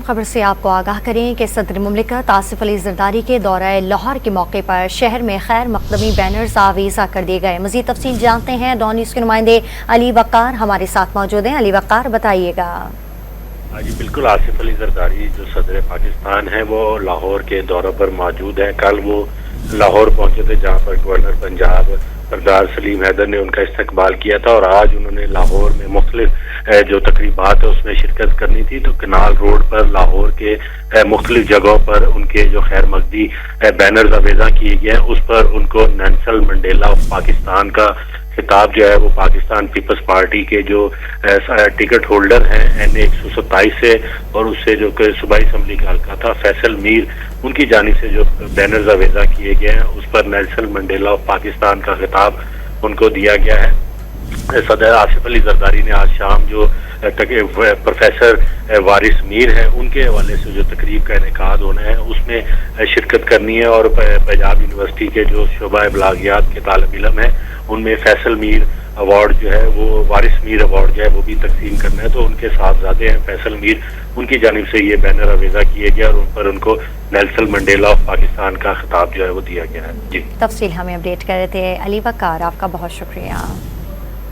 خبر سے آپ کو آگاہ کریں کہ صدر مملکت آصف علی زرداری کے دورہ لاہور کے موقع پر شہر میں خیر مقدمی بینرز آویزاں کر دیے گئے۔ مزید تفصیل جانتے ہیں ڈان نیوز کے نمائندے علی وقار ہمارے ساتھ موجود ہیں۔ علی وقار بتائیے گا۔ جی بالکل، آصف علی زرداری جو صدر پاکستان ہیں وہ لاہور کے دورہ پر موجود ہیں۔ کل وہ لاہور پہنچے تھے جہاں پر گورنر پنجاب سردار سلیم حیدر نے ان کا استقبال کیا تھا، اور آج انہوں نے لاہور میں مختلف جو تقریبات ہے اس میں شرکت کرنی تھی، تو کنال روڈ پر لاہور کے مختلف جگہوں پر ان کے جو خیر مقدمی بینرز آویزاں کیے گئے ہیں، اس پر ان کو نیلسن منڈیلا آف پاکستان کا خطاب جو ہے وہ پاکستان پیپلز پارٹی کے جو ٹکٹ ہولڈر ہیں NA 127 سے، اور اس سے جو کہ صوبائی اسمبلی کا حلقہ تھا فیصل میر، ان کی جانب سے جو بینرز آویزاں کیے گئے ہیں اس پر نیلسن منڈیلا آف پاکستان کا خطاب ان کو دیا گیا ہے۔ صدر آصف علی زرداری نے آج شام جو پروفیسر وارث میر ہیں ان کے حوالے سے جو تقریب کا انعقاد ہونا ہے اس میں شرکت کرنی ہے، اور پنجاب یونیورسٹی کے جو شعبہ ابلاغیات کے طالب علم ہیں ان میں فیصل میر ایوارڈ جو ہے وہ وارث میر ایوارڈ جو ہے وہ بھی تقسیم کرنا ہے، تو ان کے صاحبزادے ہیں فیصل میر، ان کی جانب سے یہ بینر آویزاں کیے گیا اور ان پر ان کو نیلسن منڈیلا آف پاکستان کا خطاب جو ہے وہ دیا گیا ہے۔ جی تفصیل ہمیں اپڈیٹ کر رہے تھے علی وقار، آپ کا بہت شکریہ۔